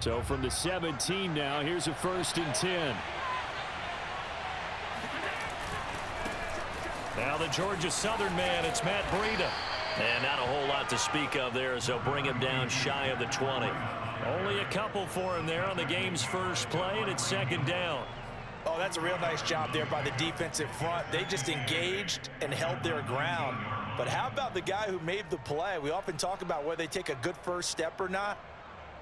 So from the 17 now, here's a 1st and 10. Now the Georgia Southern man, it's Matt Breida. And not a whole lot to speak of there, so bring him down shy of the 20. Only a couple for him there on the game's first play, and it's 2nd down. Oh, that's a real nice job there by the defensive front. They just engaged and held their ground. But how about the guy who made the play? We often talk about whether they take a good first step or not.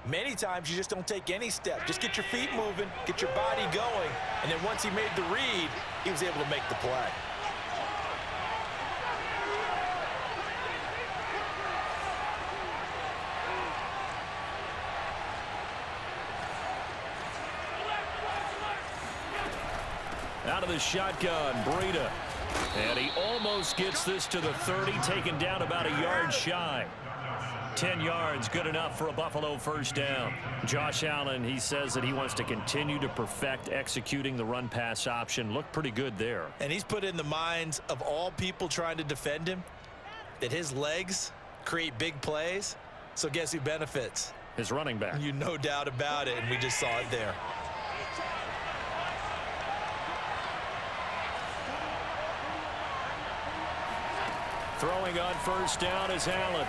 Many times you just don't take any step. Just get your feet moving, get your body going, and then once he made the read, he was able to make the play. Out of the shotgun, Breida. And he almost gets this to the 30, taken down about a yard shy. 10 yards, good enough for a Buffalo 1st down. Josh Allen, he says that he wants to continue to perfect executing the run-pass option. Looked pretty good there. And he's put in the minds of all people trying to defend him that his legs create big plays. So guess who benefits? His running back. You no doubt about it, and we just saw it there. Throwing on 1st down is Allen.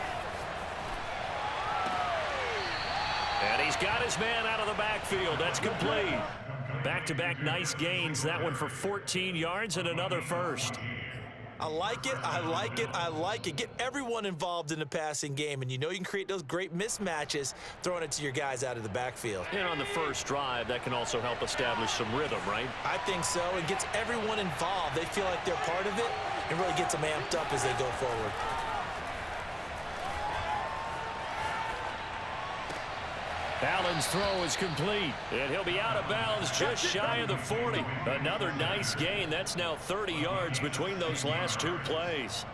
And he's got his man out of the backfield. That's complete. Back-to-back nice gains. That one for 14 yards and another 1st. I like it. I like it. I like it. Get everyone involved in the passing game, and you know you can create those great mismatches throwing it to your guys out of the backfield. And on the first drive, that can also help establish some rhythm, right? I think so. It gets everyone involved. They feel like they're part of it and really gets them amped up as they go forward. Allen's throw is complete, and he'll be out of bounds just shy of the 40. Another nice gain. That's now 30 yards between those last 2 plays.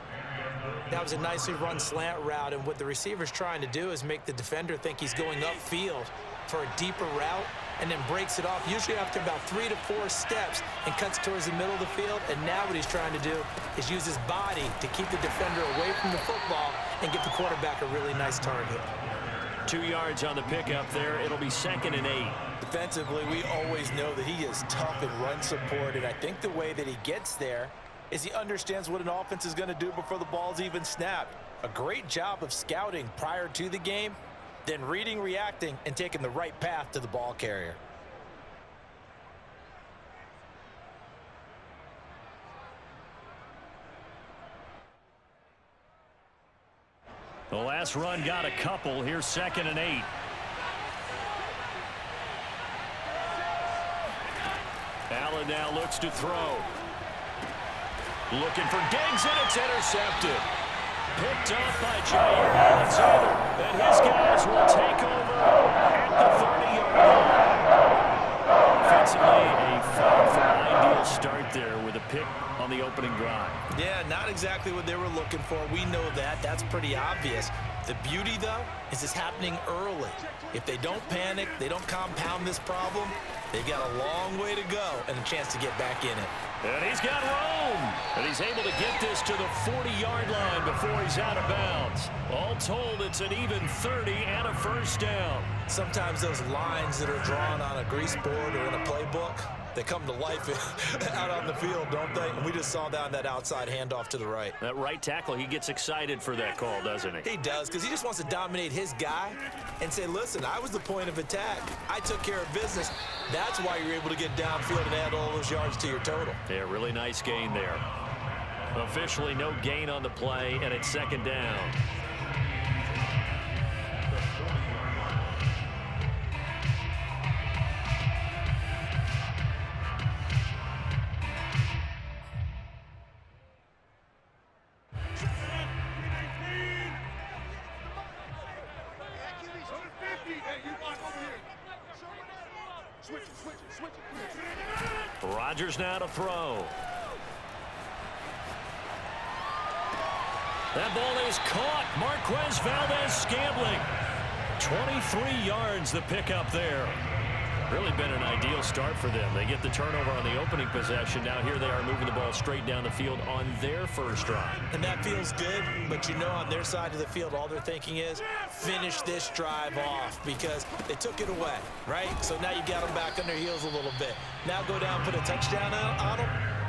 That was a nicely run slant route, and what the receiver's trying to do is make the defender think he's going upfield for a deeper route and then breaks it off, usually after about 3 to 4 steps, and cuts towards the middle of the field. And now what he's trying to do is use his body to keep the defender away from the football and get the quarterback a really nice target. 2 yards on the pickup there. It'll be 2nd and 8. Defensively, we always know that he is tough in run support, and I think the way that he gets there is he understands what an offense is going to do before the ball's even snapped. A great job of scouting prior to the game, then reading, reacting, and taking the right path to the ball carrier. The last run got a couple. Here's 2nd and 8. Allen now looks to throw. Looking for Diggs, and it's intercepted. Picked up by Jair Alexander. And his guys will take over at the 30-yard line. Offensively, a far from ideal start there with a pick on the opening drive. Yeah, not exactly what they were looking for. We know that. That's pretty obvious. The beauty, though, is it's happening early. If they don't panic, they don't compound this problem, they've got a long way to go and a chance to get back in it. And he's got room. And he's able to get this to the 40-yard line before he's out of bounds. All told, it's an even 30 and a 1st down. Sometimes those lines that are drawn on a grease board or in a playbook, they come to life out on the field, don't they? And we just saw down that outside handoff to the right. That right tackle, he gets excited for that call, doesn't he? He does, because he just wants to dominate his guy and say, listen, I was the point of attack. I took care of business. That's why you're able to get downfield and add all those yards to your total. Yeah, really nice gain there. Officially no gain on the play, and it's 2nd down. Rodgers now to throw. That ball is caught. Marquez Valdez-Scantling. 23 yards the pickup there. Really been an ideal start for them. They get the turnover on the opening possession. Now here they are moving the ball straight down the field on their first drive. And that feels good, but you know on their side of the field, all they're thinking is finish this drive off because they took it away, right? So now you got them back on their heels a little bit. Now go down, put a touchdown on them.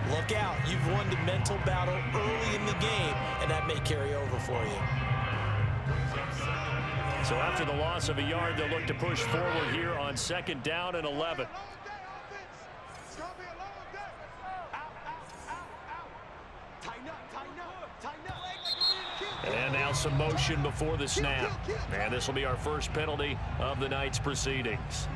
Look out. You've won the mental battle early in the game, and that may carry over for you. So after the loss of a yard, they'll look to push forward here on 2nd down and 11. And now some motion before the snap. And this will be our first penalty of the night's proceedings.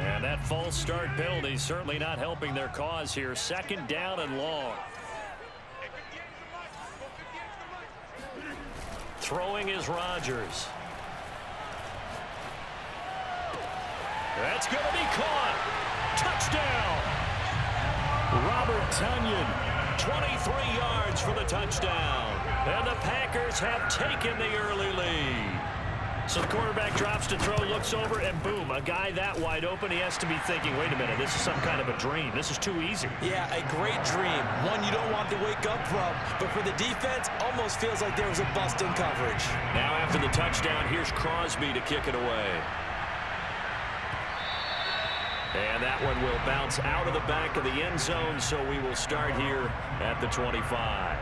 And that false start penalty certainly not helping their cause here. 2nd down and long. Throwing is Rodgers. That's going to be caught. Touchdown. Robert Tonyan, 23 yards for the touchdown. And the Packers have taken the early lead. So the quarterback drops to throw, looks over, and boom, a guy that wide open, he has to be thinking, wait a minute, this is some kind of a dream. This is too easy. Yeah, a great dream. One you don't want to wake up from. But for the defense, almost feels like there was a bust in coverage. Now after the touchdown, here's Crosby to kick it away. And that one will bounce out of the back of the end zone, so we will start here at the 25.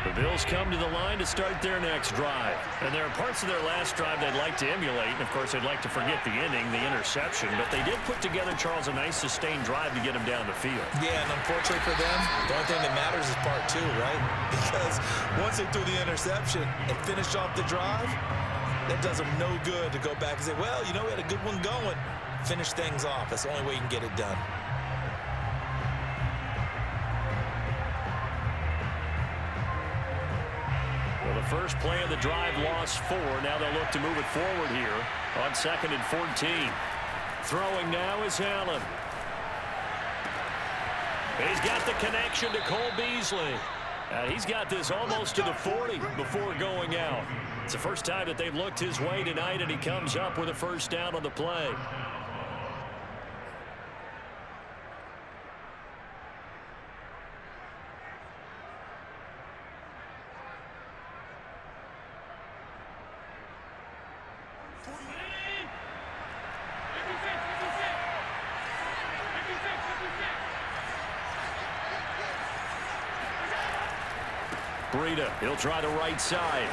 The Bills come to the line to start their next drive. And there are parts of their last drive they'd like to emulate. And, of course, they'd like to forget the inning, the interception. But they did put together, Charles, a nice sustained drive to get them down the field. Yeah, and unfortunately for them, the only thing that matters is part 2, right? Because once they threw the interception and finished off the drive, that does them no good to go back and say, well, you know, we had a good one going. Finish things off. That's the only way you can get it done. The first play of the drive lost 4. Now they'll look to move it forward here on 2nd and 14. Throwing now is Allen. He's got the connection to Cole Beasley. He's got this almost to the 40 before going out. It's the first time that they've looked his way tonight, and he comes up with a first down on the play. Breida, he'll try the right side.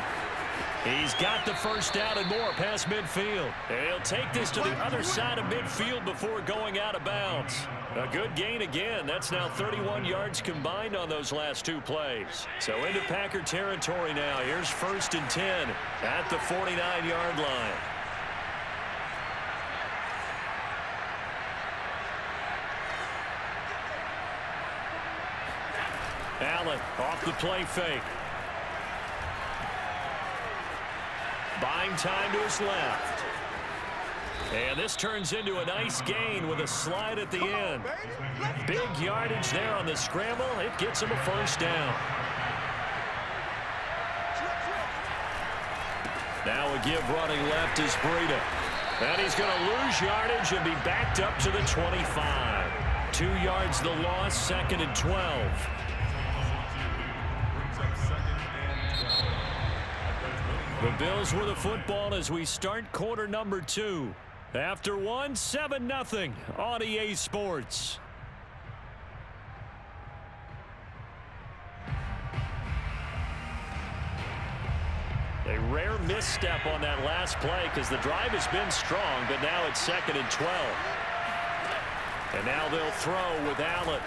He's got the first down and more past midfield. He'll take this to the other side of midfield before going out of bounds. A good gain again. That's now 31 yards combined on those last 2 plays. So into Packer territory now. Here's 1st and 10 at the 49-yard line. Allen off the play fake. Buying time to his left. And this turns into a nice gain with a slide at the end. Big yardage there on the scramble. It gets him a first down. Now a give running left is Breida. And he's going to lose yardage and be backed up to the 25. 2 yards the loss, 2nd and 12. The Bills with the football as we start quarter number 2. After 1, 7-0 on EA Sports. A rare misstep on that last play because the drive has been strong, but now it's 2nd and 12. And now they'll throw with Allen.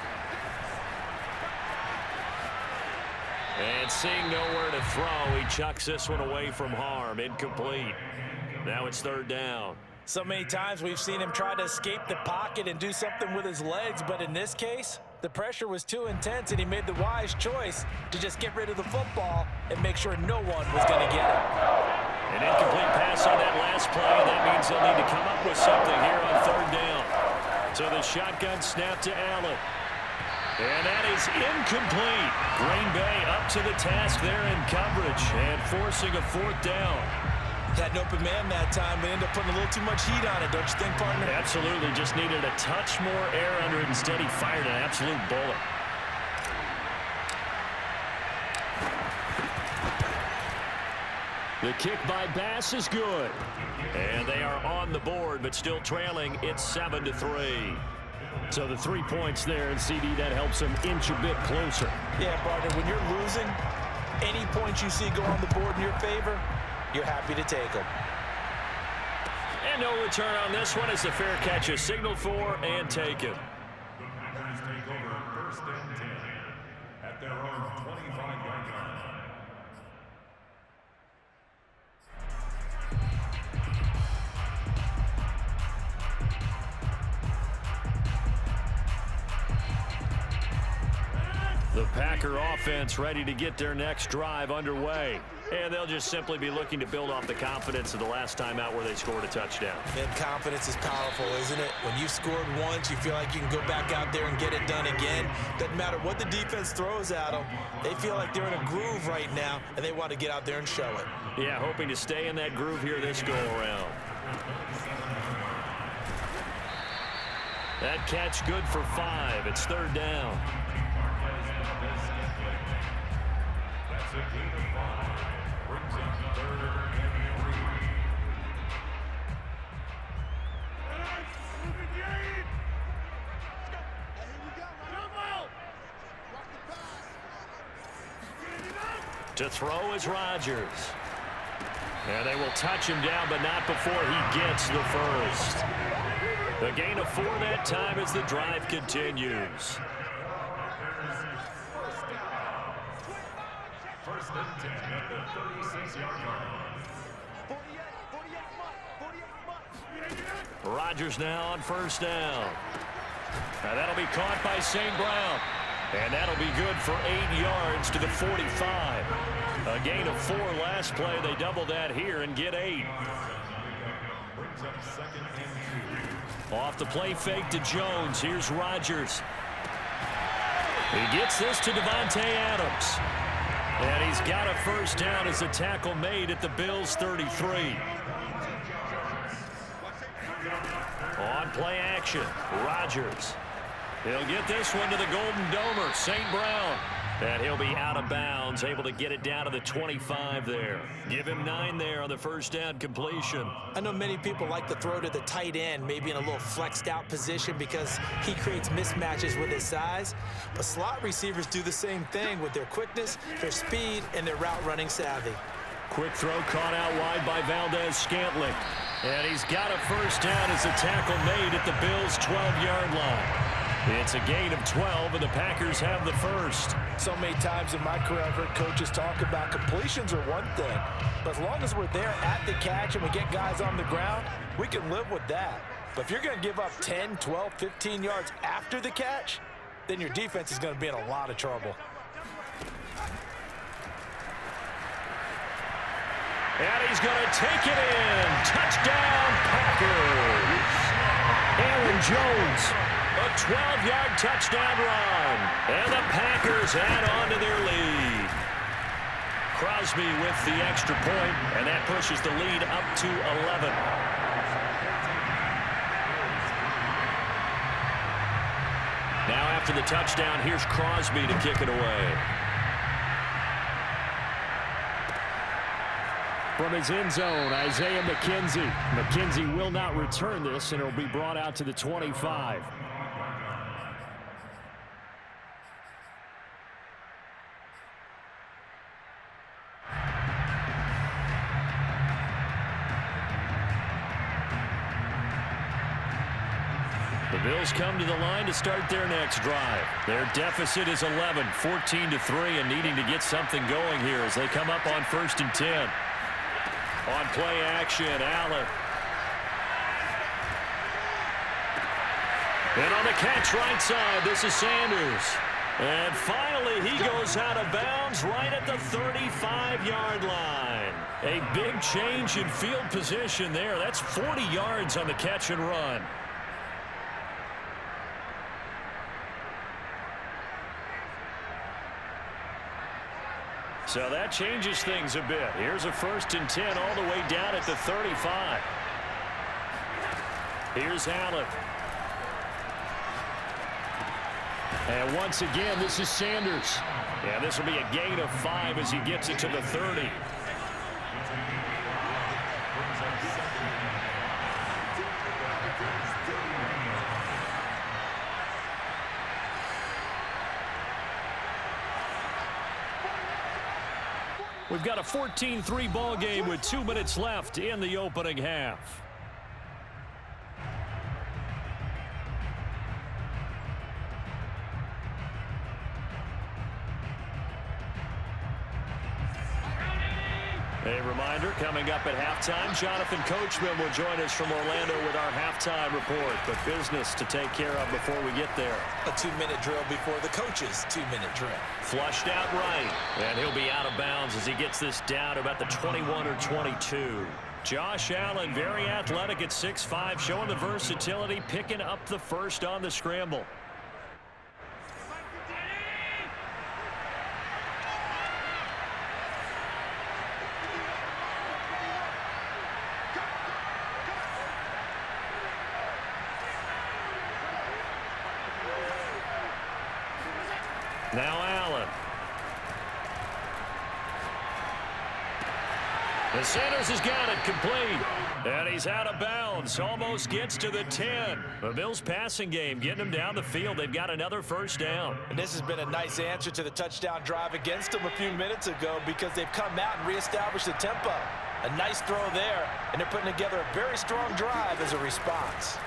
And seeing nowhere to throw, he chucks this one away from harm. Incomplete. Now it's 3rd down. So many times we've seen him try to escape the pocket and do something with his legs, but in this case, the pressure was too intense, and he made the wise choice to just get rid of the football and make sure no one was going to get it. An incomplete pass on that last play, and that means they'll need to come up with something here on third down. So the shotgun snap to Allen. And that is incomplete. Green Bay up to the task there in coverage and forcing a fourth down. Had an open man that time, but ended up putting a little too much heat on it, don't you think, partner? Absolutely. Just needed a touch more air under it. Instead, he fired an absolute bullet. The kick by Bass is good. And they are on the board, but still trailing. It's 7-3. So the 3 points there, and CD, that helps them inch a bit closer. Yeah, partner, when you're losing, any points you see go on the board in your favor, you're happy to take them. And no return on this one as the fair catch is signaled for and taken. Take over first and 10 at their own 25-yard line. The Packer offense ready to get their next drive underway. And they'll just simply be looking to build off the confidence of the last time out where they scored a touchdown. And confidence is powerful, isn't it? When you've scored once, you feel like you can go back out there and get it done again. Doesn't matter what the defense throws at them. They feel like they're in a groove right now, and they want to get out there and show it. Yeah, hoping to stay in that groove here this go-around. That catch good for 5. It's third down. That's a gain of 5. Brings up 3rd and 3. To throw is Rodgers. And they will touch him down, but not before he gets the first. The gain of 4 that time as the drive continues. First and 10 at the 36-yard line. Rodgers now on first down. Now that'll be caught by St. Brown. And that'll be good for 8 yards to the 45. A gain of 4 last play. They double that here and get 8. Brings up 2nd and 2. Off the play fake to Jones. Here's Rodgers. He gets this to Devontae Adams. And he's got a first down as a tackle made at the Bills' 33. On play action, Rodgers. He'll get this one to the Golden Domer, St. Brown. And he'll be out of bounds, able to get it down to the 25 there. Give him 9 there on the first down completion. I know many people like to throw to the tight end, maybe in a little flexed out position because he creates mismatches with his size. But slot receivers do the same thing with their quickness, their speed, and their route running savvy. Quick throw caught out wide by Valdez-Scantling. And he's got a first down as the tackle made at the Bills' 12-yard line. It's a gain of 12, and the Packers have the first. So many times in my career, I've heard coaches talk about completions are one thing. But as long as we're there at the catch and we get guys on the ground, we can live with that. But if you're going to give up 10, 12, 15 yards after the catch, then your defense is going to be in a lot of trouble. And he's going to take it in. Touchdown, Packers. Aaron Jones. A 12-yard touchdown run. And the Packers add on to their lead. Crosby with the extra point, and that pushes the lead up to 11. Now after the touchdown, here's Crosby to kick it away. From his end zone, Isaiah McKenzie. McKenzie will not return this, and it'll be brought out to the 25. The Bills come to the line to start their next drive. Their deficit is 11, 14-3, and needing to get something going here as they come up on 1st and 10. On play action, Allen. And on the catch right side, this is Sanders. And finally, he goes out of bounds right at the 35-yard line. A big change in field position there. That's 40 yards on the catch and run. So that changes things a bit. Here's a 1st and 10 all the way down at the 35. Here's Allen. And once again, this is Sanders. Yeah, this will be a gain of 5 as he gets it to the 30. We've got a 14-3 ball game with 2 minutes left in the opening half. A reminder, coming up at halftime, Jonathan Coachman will join us from Orlando with our halftime report. But business to take care of before we get there. A 2-minute drill before the coach's 2-minute drill. Flushed out right. And he'll be out of bounds as he gets this down about the 21 or 22. Josh Allen, very athletic at 6'5", showing the versatility, picking up the first on the scramble. Now Allen. The Sanders has got it complete. And he's out of bounds. Almost gets to the 10. The Bills passing game getting them down the field. They've got another first down. And this has been a nice answer to the touchdown drive against them a few minutes ago because they've come out and reestablished the tempo. A nice throw there, and they're putting together a very strong drive as a response.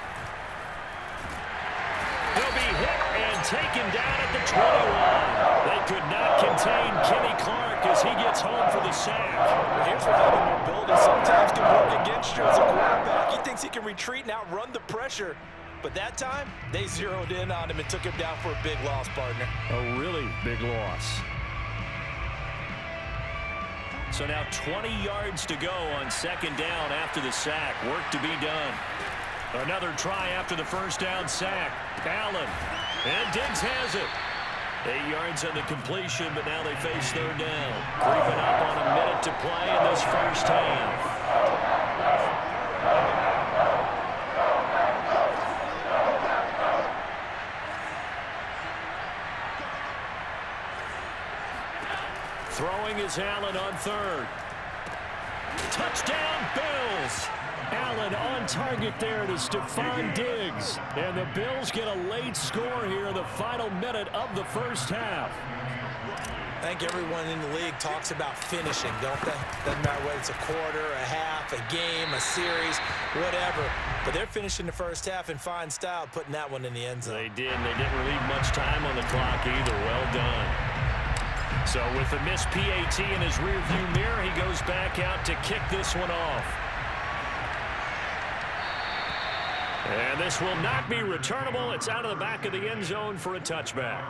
He'll be hit and taken down at the 21. They could not contain Kenny Clark as he gets home for the sack. Well, here's what having mobility sometimes can work against you as a quarterback. He thinks he can retreat and outrun the pressure. But that time, they zeroed in on him and took him down for a big loss, partner. A really big loss. So now 20 yards to go on 2nd down after the sack. Work to be done. Another try after the first down sack. Allen. And Diggs has it. 8 yards on the completion, but now they face 3rd down. Creeping up on a minute to play in this first half. Throwing is Allen on 3rd. Touchdown, Bills. Allen on target there to Stephon Diggs. And the Bills get a late score here in the final minute of the first half. I think everyone in the league talks about finishing, don't they? Doesn't matter whether it's a quarter, a half, a game, a series, whatever. But they're finishing the first half in fine style, putting that one in the end zone. They did, and they didn't leave much time on the clock either. Well done. So with the missed PAT in his rearview mirror, he goes back out to kick this one off. And this will not be returnable. It's out of the back of the end zone for a touchback.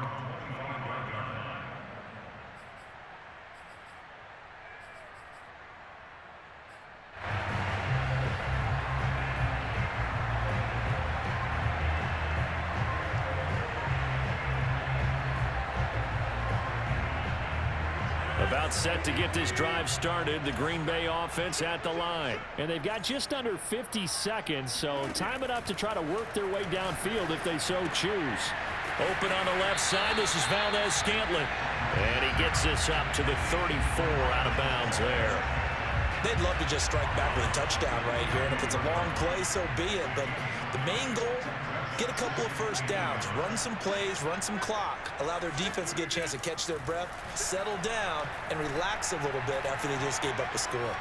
About set to get this drive started. The Green Bay offense at the line. And they've got just under 50 seconds, so time enough to try to work their way downfield if they so choose. Open on the left side. This is Valdez-Scantling. And he gets this up to the 34 out of bounds there. They'd love to just strike back with a touchdown right here. And if it's a long play, so be it. But the main goal, get a couple of first downs, run some plays, run some clock, allow their defense to get a chance to catch their breath, settle down, and relax a little bit after they just gave up a score.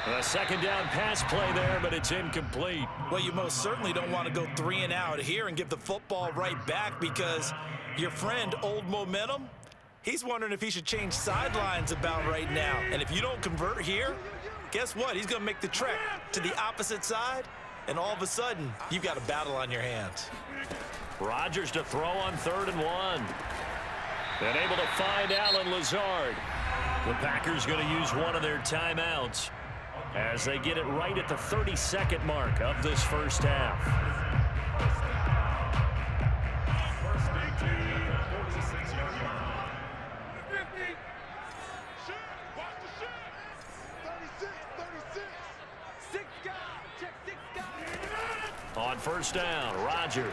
A 2nd down pass play there, but it's incomplete. Well, you most certainly don't want to go 3 and out here and give the football right back because your friend, Old Momentum, he's wondering if he should change sidelines about right now. And if you don't convert here, guess what? He's going to make the trek to the opposite side and all of a sudden, you've got a battle on your hands. Rodgers to throw on 3rd and 1. And able to find Allen Lazard. The Packers going to use one of their timeouts as they get it right at the 32nd mark of this first half. On 1st down, Rodgers.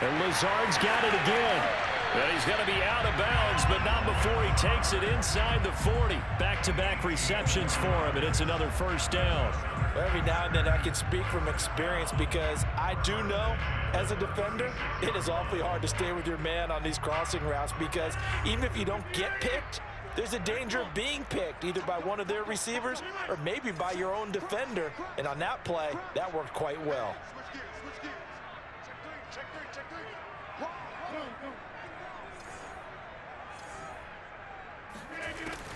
And Lazard's got it again. And he's going to be out of bounds, but not before he takes it inside the 40. Back-to-back receptions for him, and it's another 1st down. Every now and then I can speak from experience because I do know, as a defender, it is awfully hard to stay with your man on these crossing routes because even if you don't get picked, there's a danger of being picked either by one of their receivers or maybe by your own defender. And on that play, that worked quite well.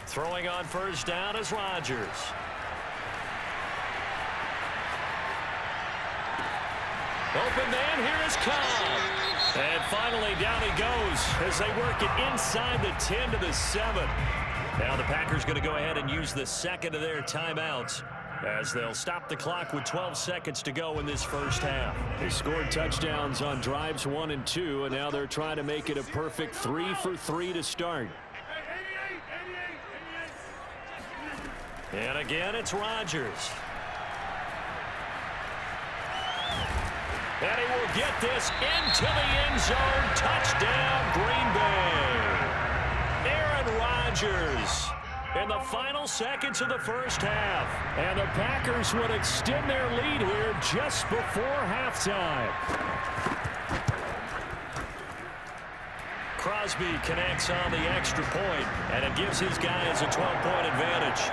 Throwing on 1st down is Rodgers. Open man, here is Cobb. And finally down he goes as they work it inside the 10 to the 7. Now the Packers going to go ahead and use the 2nd of their timeouts as they'll stop the clock with 12 seconds to go in this first half. They scored touchdowns on drives 1 and 2, and now they're trying to make it a perfect 3 for 3 to start. And again, it's Rodgers. And he will get this into the end zone. Touchdown, Green Bay. Aaron Rodgers in the final seconds of the first half. And the Packers would extend their lead here just before halftime. Crosby connects on the extra point, and it gives his guys a 12-point advantage.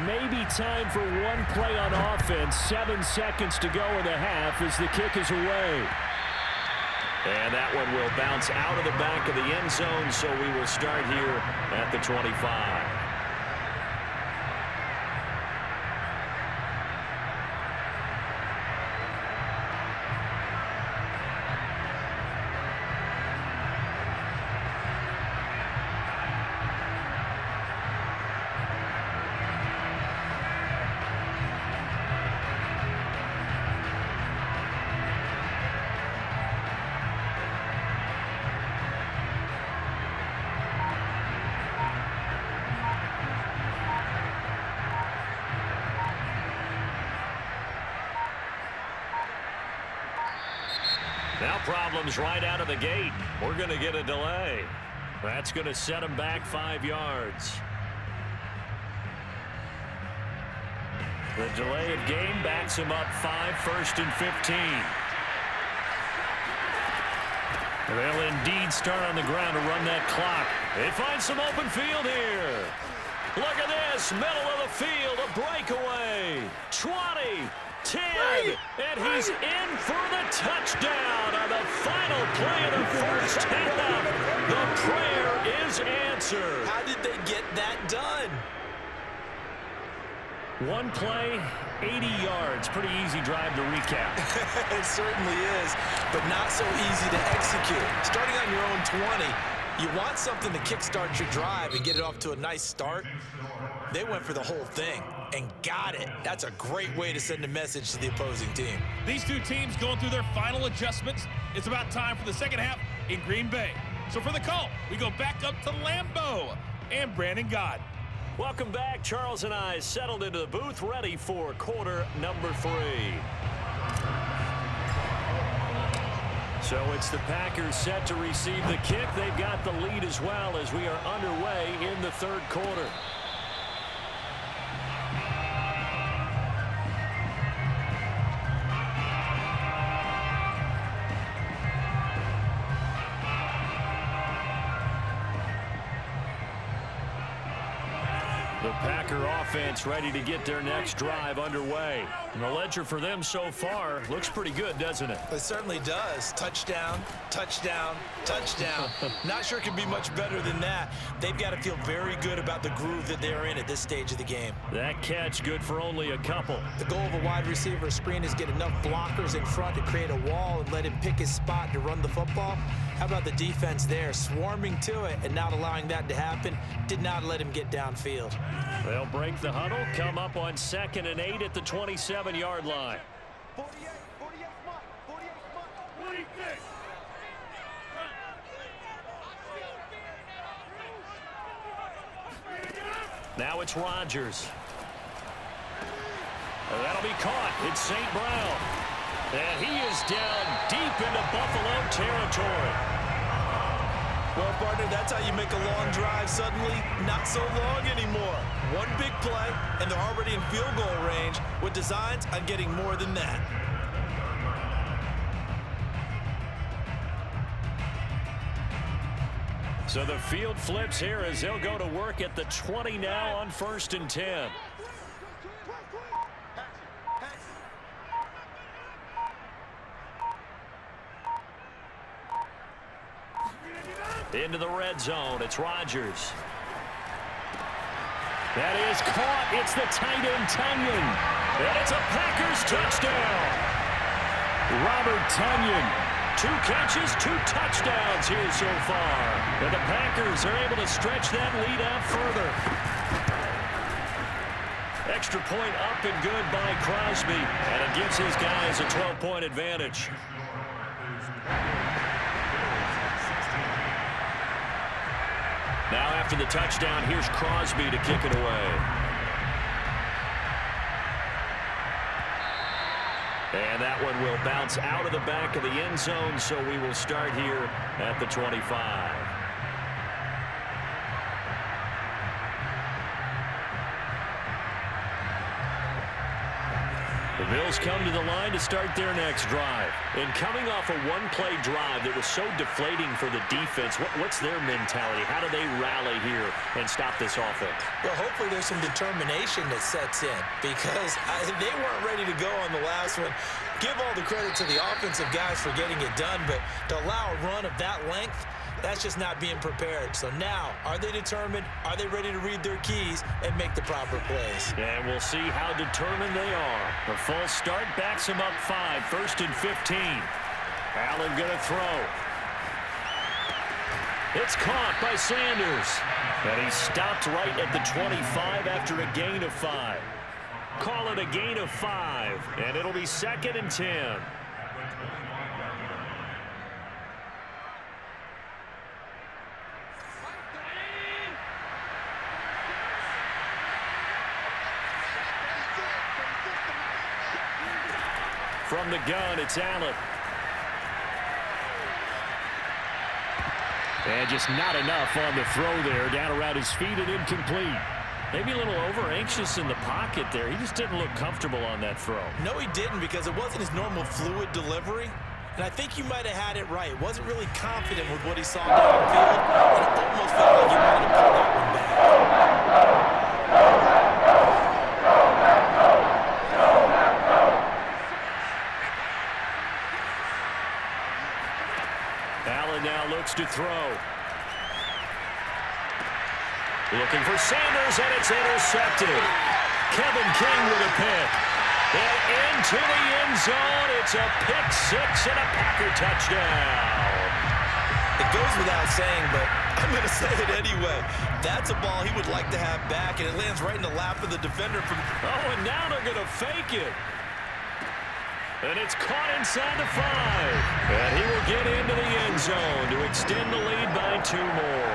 Maybe time for one play on offense. 7 seconds to go in the half as the kick is away. And that one will bounce out of the back of the end zone, so we will start here at the 25. Now problems right out of the gate. We're going to get a delay. That's going to set them back 5 yards. The delay of game backs him up 5, 1st and 15. They'll indeed start on the ground to run that clock. They find some open field here. Look at this, middle of the field, a breakaway. 20, 10, and he's in for the touchdown on the final play of the first half. The prayer is answered. How did they get that done? One play, 80 yards. Pretty easy drive to recap. It certainly is, but not so easy to execute. Starting on your own 20, you want something to kickstart your drive and get it off to a nice start. They went for the whole thing and got it. That's a great way to send a message to the opposing team. These two teams going through their final adjustments. It's about time for the second half in Green Bay. So for the call, we go back up to Lambeau and Brandon Gott. Welcome back. Charles and I settled into the booth, ready for quarter number 3. So it's the Packers set to receive the kick. They've got the lead as well as we are underway in the third quarter. The Packer offense ready to get their next drive underway. And the ledger for them so far looks pretty good, doesn't it? It certainly does. Touchdown, touchdown, touchdown. Not sure it can be much better than that. They've got to feel very good about the groove that they're in at this stage of the game. That catch good for only a couple. The goal of a wide receiver screen is get enough blockers in front to create a wall and let him pick his spot to run the football. How about the defense there, swarming to it and not allowing that to happen? Did not let him get downfield. They'll break the huddle, come up on 2nd and 8 at the 27-yard line. 48 front, 48 front. Now it's Rodgers. That'll be caught. It's St. Brown. And he is down deep into Buffalo territory. Well, partner, that's how you make a long drive suddenly not so long anymore. One big play, and they're already in field goal range with designs on getting more than that. So the field flips here as they'll go to work at the 20 now on 1st and 10. Into the red zone. It's Rodgers. That is caught. It's the tight end, Tonyan. And it's a Packers touchdown. Robert Tonyan. 2 catches, 2 touchdowns here so far. And the Packers are able to stretch that lead out further. Extra point up and good by Crosby. And it gives his guys a 12-point advantage. Now after the touchdown, here's Crosby to kick it away. And that one will bounce out of the back of the end zone, so we will start here at the 25. The Bills come to the line to start their next drive. And coming off a one-play drive that was so deflating for the defense, what's their mentality? How do they rally here and stop this offense? Well, hopefully there's some determination that sets in because they weren't ready to go on the last one. Give all the credit to the offensive guys for getting it done, but to allow a run of that length, that's just not being prepared. So now, are they determined? Are they ready to read their keys and make the proper plays? And we'll see how determined they are. The false start backs them up 5, 1st and 15. Allen going to throw. It's caught by Sanders. And he stopped right at the 25 after a gain of 5. Call it a gain of 5, and it'll be 2nd and 10. From the gun, it's Allen. And just not enough on the throw there. Down around his feet and incomplete. Maybe a little over-anxious in the pocket there. He just didn't look comfortable on that throw. No, he didn't because it wasn't his normal fluid delivery. And I think you might have had it right. Wasn't really confident with what he saw downfield. And it almost felt like he wanted to pull that one back. Allen now looks to throw. Looking for Sanders, and it's intercepted. Kevin King with a pick. And into the end zone. It's a pick 6 and a Packer touchdown. It goes without saying, but I'm going to say it anyway. That's a ball he would like to have back, and it lands right in the lap of the defender. Oh, and now they're going to fake it. And it's caught inside the 5. And he will get into the end zone to extend the lead by 2 more.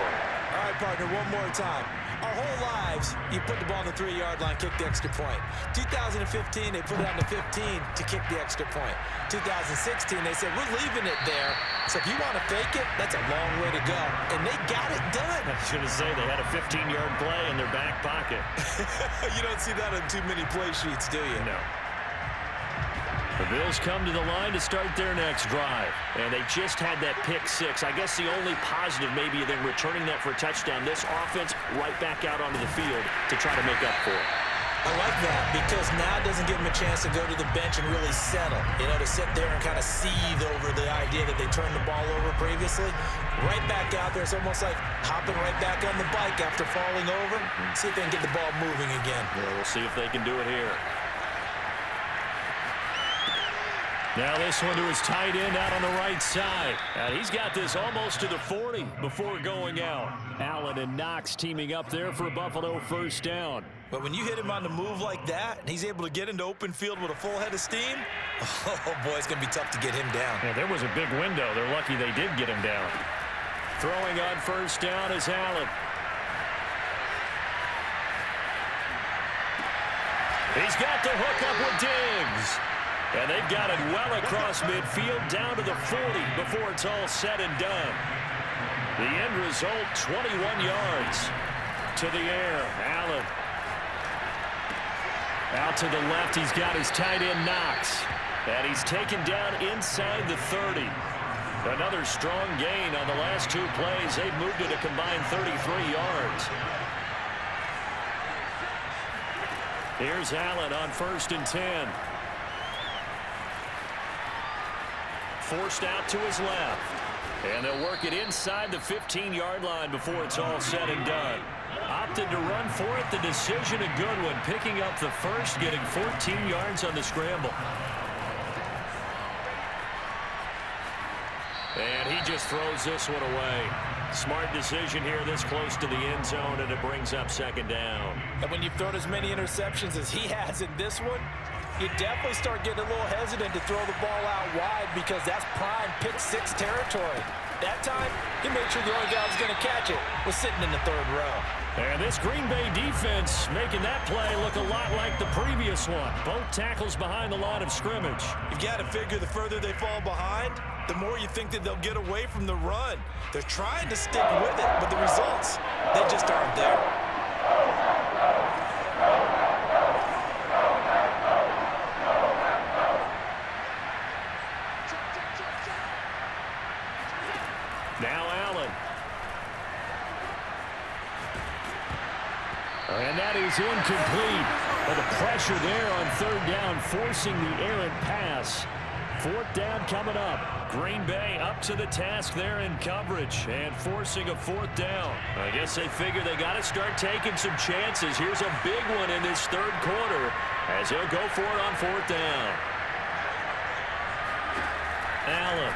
All right, partner, one more time. Our whole lives, you put the ball on the 3-yard line, kick the extra point. 2015, they put it on the 15 to kick the extra point. 2016, they said, we're leaving it there. So if you want to fake it, that's a long way to go. And they got it done. I was going to say they had a 15-yard play in their back pocket. You don't see that on too many play sheets, do you? No. The Bills come to the line to start their next drive. And they just had that pick six. I guess the only positive maybe then returning that for a touchdown. This offense right back out onto the field to try to make up for it. I like that because now it doesn't give them a chance to go to the bench and really settle. You know, to sit there and kind of seethe over the idea that they turned the ball over previously. Right back out there. It's almost like hopping right back on the bike after falling over. See if they can get the ball moving again. Yeah, we'll see if they can do it here. Now this one to his tight end out on the right side. He's got this almost to the 40 before going out. Allen and Knox teaming up there for a Buffalo first down. But when you hit him on the move like that, and he's able to get into open field with a full head of steam, oh boy, it's going to be tough to get him down. Yeah, there was a big window. They're lucky they did get him down. Throwing on first down is Allen. He's got the hook up with Diggs. And they've got it well across midfield down to the 40 before it's all said and done. The end result, 21 yards to the air. Allen. Out to the left, he's got his tight end Knox. And he's taken down inside the 30. Another strong gain on the last two plays. They've moved it a combined 33 yards. Here's Allen on 1st and 10. Forced out to his left. And they'll work it inside the 15-yard line before it's all said and done. Opted to run for it. The decision a good one. Picking up the first, getting 14 yards on the scramble. And he just throws this one away. Smart decision here this close to the end zone, and it brings up 2nd down. And when you've thrown as many interceptions as he has in this one, you definitely start getting a little hesitant to throw the ball out wide because that's prime pick six territory. That time, he made sure the only guy who was going to catch it was sitting in the 3rd row. And this Green Bay defense making that play look a lot like the previous one. Both tackles behind the line of scrimmage. You've got to figure the further they fall behind, the more you think that they'll get away from the run. They're trying to stick with it, but the results, they just aren't there. Now Allen. And that is incomplete. Well, the pressure there on 3rd down, forcing the errant pass. 4th down coming up. Green Bay up to the task there in coverage and forcing a 4th down. I guess they figure they got to start taking some chances. Here's a big one in this 3rd quarter as he'll go for it on 4th down. Allen.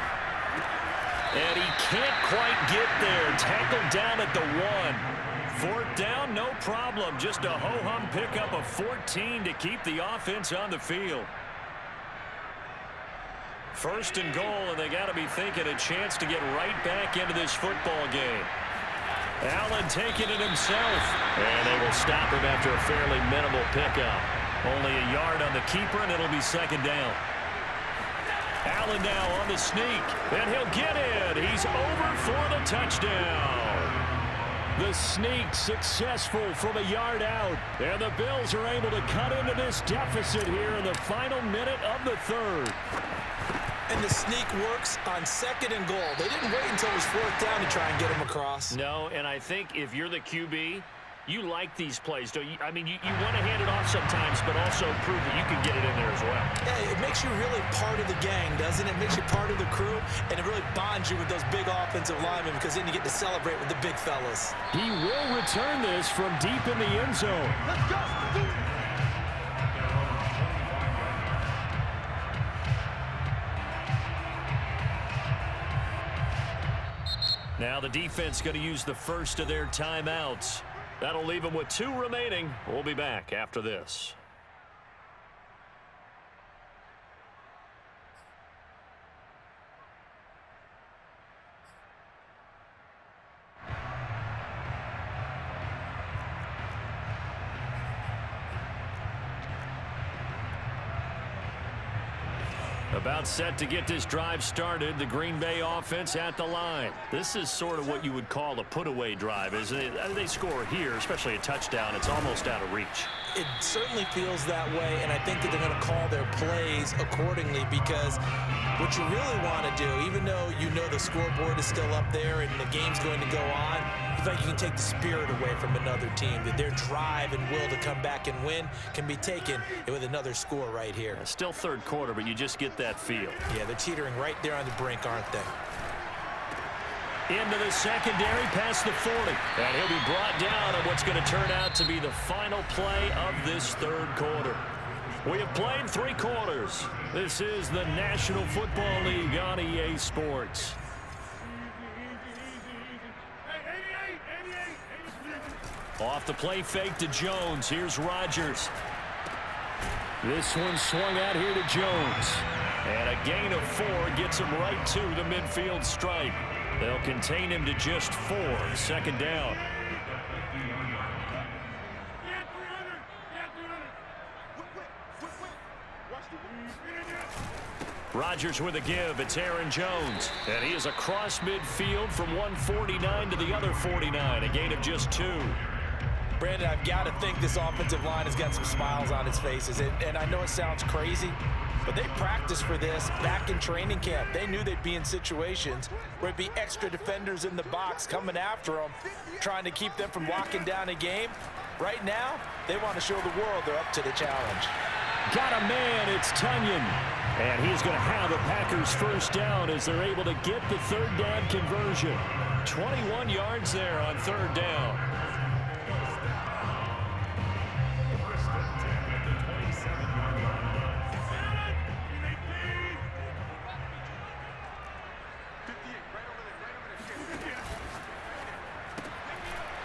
And he can't quite get there. Tackled down at the 1. 4th down, no problem. Just a ho-hum pickup of 14 to keep the offense on the field. 1st and goal, and they got to be thinking a chance to get right back into this football game. Allen taking it himself. And they will stop him after a fairly minimal pickup. Only a yard on the keeper, and it'll be 2nd down. Allen now on the sneak, and he'll get it. He's over for the touchdown. The sneak successful from a yard out, and the Bills are able to cut into this deficit here in the final minute of the 3rd. And the sneak works on 2nd and goal. They didn't wait until it was 4th down to try and get him across. No, and I think if you're the QB, you like these plays, don't you? I mean, you want to hand it off sometimes, but also prove that you can get it in there as well. Yeah, it makes you really part of the gang, doesn't it? It makes you part of the crew, and it really bonds you with those big offensive linemen because then you get to celebrate with the big fellas. He will return this from deep in the end zone. Let's go. Now the defense going to use the first of their timeouts. That'll leave them with 2 remaining. We'll be back after this. About set to get this drive started. The Green Bay offense at the line. This is sort of what you would call a put-away drive, isn't it? They score here, especially a touchdown. It's almost out of reach. It certainly feels that way, and I think that they're going to call their plays accordingly, because what you really want to do, even though you know the scoreboard is still up there and the game's going to go on, you feel like you can take the spirit away from another team, that their drive and will to come back and win can be taken with another score right here. Still third quarter, but you just get that feel. Yeah, they're teetering right there on the brink, aren't they? Into the secondary, past the 40. And he'll be brought down on what's going to turn out to be the final play of this third quarter. We have played 3 quarters. This is the National Football League on EA Sports. Off the play fake to Jones. Here's Rodgers. This one swung out here to Jones. And a gain of 4 gets him right to the midfield stripe. They'll contain him to just 4. Second down. Rodgers with a give. It's Aaron Jones. And he is across midfield from 149 to the other 49. A gain of just 2. Brandon, I've got to think this offensive line has got some smiles on its faces. And I know it sounds crazy, but they practiced for this back in training camp. They knew they'd be in situations where it'd be extra defenders in the box coming after them, trying to keep them from locking down a game. Right now, they want to show the world they're up to the challenge. Got a man, it's Tunyon. And he's going to have the Packers first down as they're able to get the third down conversion. 21 yards there on third down.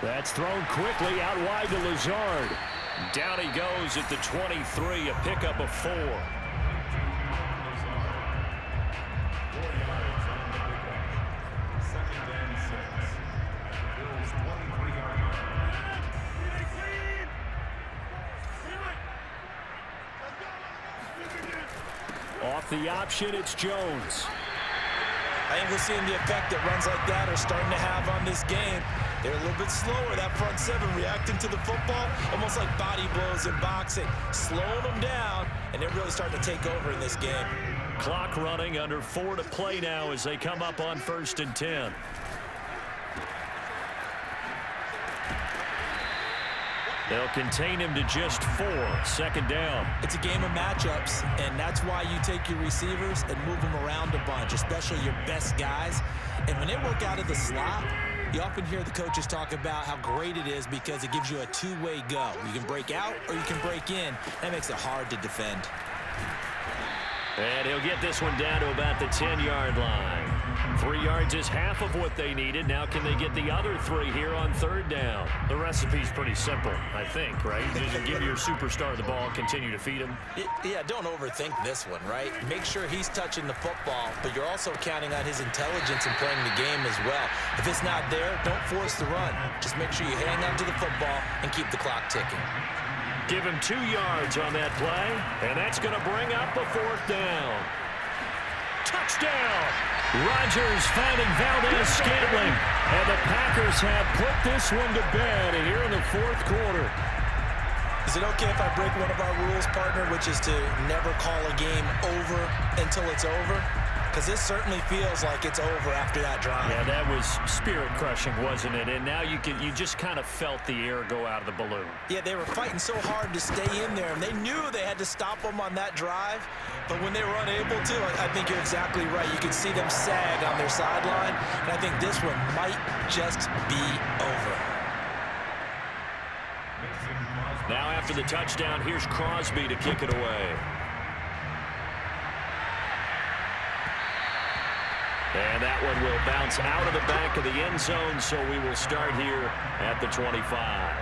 That's thrown quickly out wide to Lazard. Down he goes at the 23, a pickup of 4. Off the option, it's Jones. I think we're seeing the effect that runs like that are starting to have on this game. They're a little bit slower, that front 7, reacting to the football, almost like body blows in boxing, slowing them down, and they're really starting to take over in this game. Clock running, under 4 to play now as they come up on 1st and 10. They'll contain him to just 4. Second down. It's a game of matchups, and that's why you take your receivers and move them around a bunch, especially your best guys. And when they work out of the slot, you often hear the coaches talk about how great it is because it gives you a two-way go. You can break out or you can break in. That makes it hard to defend. And he'll get this one down to about the 10-yard line. 3 yards is half of what they needed. Now can they get the other 3 here on third down? The recipe's pretty simple, I think, right? Just give your superstar the ball, continue to feed him. Yeah, don't overthink this one, right? Make sure he's touching the football, but you're also counting on his intelligence in playing the game as well. If it's not there, don't force the run. Just make sure you hang on to the football and keep the clock ticking. Give him 2 yards on that play, and that's going to bring up a 4th down. Touchdown! Rodgers finding Valdez-Scantling, and the Packers have put this one to bed here in the 4th quarter. Is it okay if I break one of our rules, partner, which is to never call a game over until it's over? Because this certainly feels like it's over after that drive. Yeah, that was spirit-crushing, wasn't it? And now you just kind of felt the air go out of the balloon. Yeah, they were fighting so hard to stay in there, and they knew they had to stop them on that drive. But when they were unable to, I think you're exactly right. You can see them sag on their sideline, and I think this one might just be over. Now after the touchdown, here's Crosby to kick it away. And that one will bounce out of the back of the end zone, so we will start here at the 25.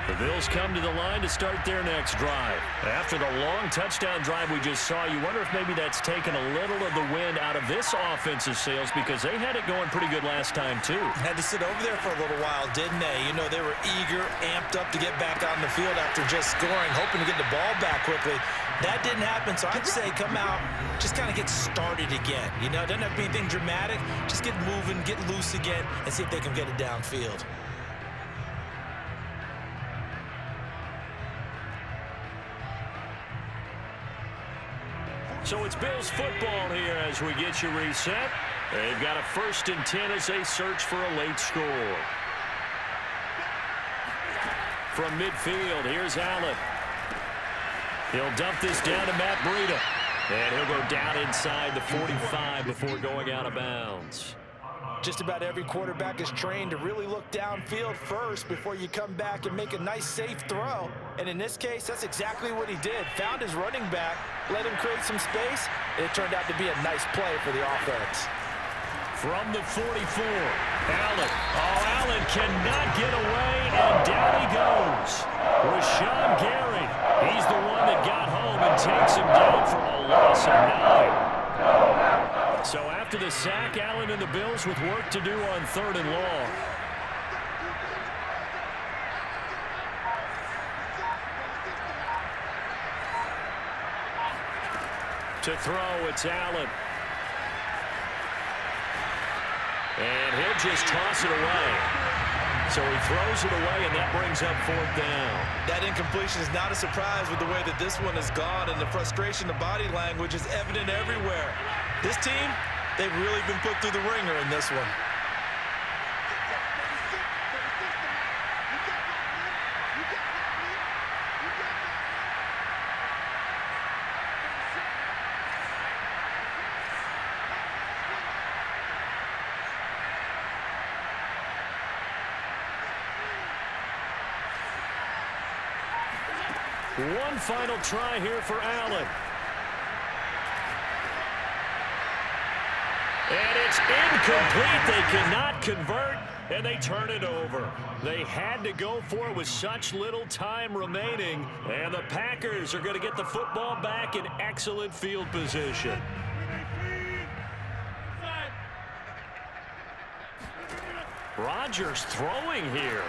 The Bills come to the line to start their next drive. After the long touchdown drive we just saw, you wonder if maybe that's taken a little of the wind out of this offense's sails because they had it going pretty good last time too. Had to sit over there for a little while, didn't they? You know, they were eager, amped up to get back on the field after just scoring, hoping to get the ball back quickly. That didn't happen, so I'd say come out, just kind of get started again. You know, it doesn't have to be anything dramatic. Just get moving, get loose again, and see if they can get it downfield. So it's Bills football here as we get you reset. They've got a 1st and 10 as they search for a late score. From midfield, here's Allen. He'll dump this down to Matt Breida. And he'll go down inside the 45 before going out of bounds. Just about every quarterback is trained to really look downfield first before you come back and make a nice, safe throw. And in this case, that's exactly what he did. Found his running back, let him create some space, and it turned out to be a nice play for the offense. From the 44, Allen. Oh, Allen cannot get away, and down he goes. Rashawn Gary, he's the one that got home and takes him down for a loss of 9. So after the sack, Allen and the Bills with work to do on 3rd and long. To throw, it's Allen. And he'll just toss it away. So he throws it away, and that brings up 4th down. That incompletion is not a surprise with the way that this one has gone, and the frustration, the body language is evident everywhere. This team, they've really been put through the ringer in this one. One final try here for Allen. And it's incomplete. They cannot convert, and they turn it over. They had to go for it with such little time remaining, and the Packers are going to get the football back in excellent field position. Rodgers throwing here.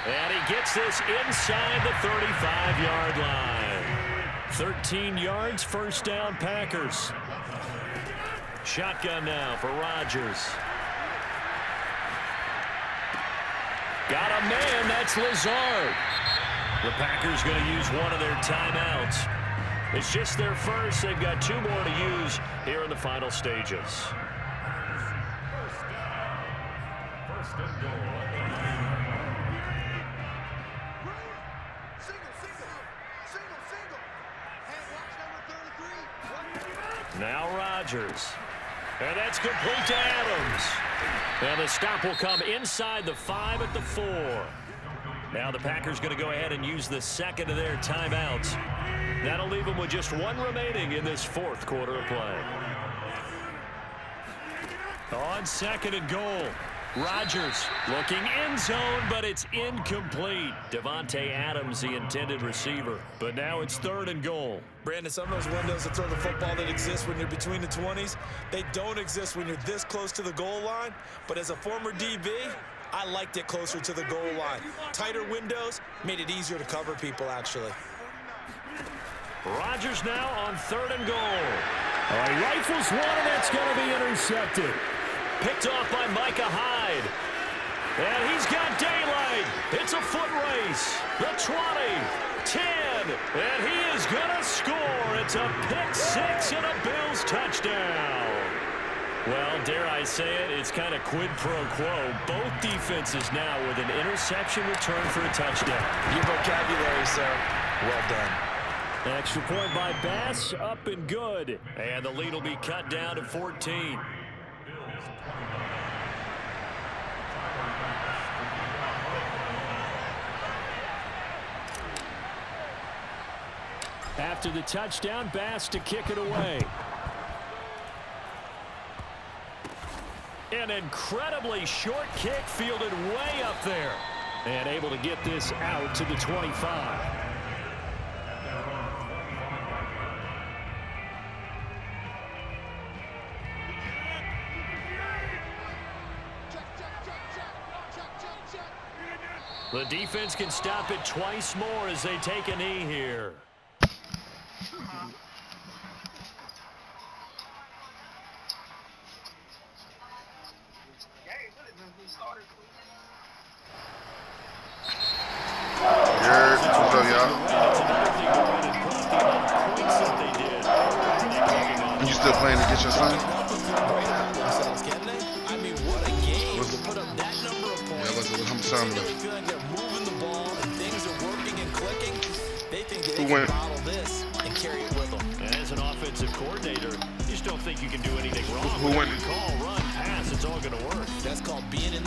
And he gets this inside the 35-yard line. 13 yards, 1st down, Packers. Shotgun now for Rodgers. Got a man, that's Lazard. The Packers going to use one of their timeouts. It's just their first. They've got 2 more to use here in the final stages. First and goal. Now Rodgers. And that's complete to Adams. And the stop will come inside the 5 at the 4. Now the Packers going to go ahead and use the 2nd of their timeouts. That'll leave them with just 1 remaining in this 4th quarter of play. On 2nd and goal. Rodgers looking end zone, but it's incomplete. Davante Adams, the intended receiver. But now it's 3rd and goal. Brandon, some of those windows to throw the football that exist when you're between the 20s, they don't exist when you're this close to the goal line. But as a former DB, I liked it closer to the goal line. Tighter windows made it easier to cover people, actually. Rodgers now on 3rd and goal. He rifles one, and that's going to be intercepted. Picked off by Micah Hyde. And he's got daylight. It's a foot race. The 20, 10, and he is going to score. It's a pick 6 and a Bills touchdown. Well, dare I say it, it's kind of quid pro quo. Both defenses now with an interception return for a touchdown. Your vocabulary, sir. Well done. Extra point by Bass, up and good. And the lead will be cut down to 14. After the touchdown, Bass to kick it away. An incredibly short kick fielded way up there. And able to get this out to the 25. The defense can stop it twice more as they take a knee here. You still playing against your son? I mean, what a game to put up that number of points. Yeah, what's how much time They left? feel like they're moving the ball and things are working and clicking. They think that Who they win? can bottle this and carry it with them. And as an offensive coordinator, you just don't think you can do anything wrong. Who win? Call, run, pass, it's all going to work. That's called being in the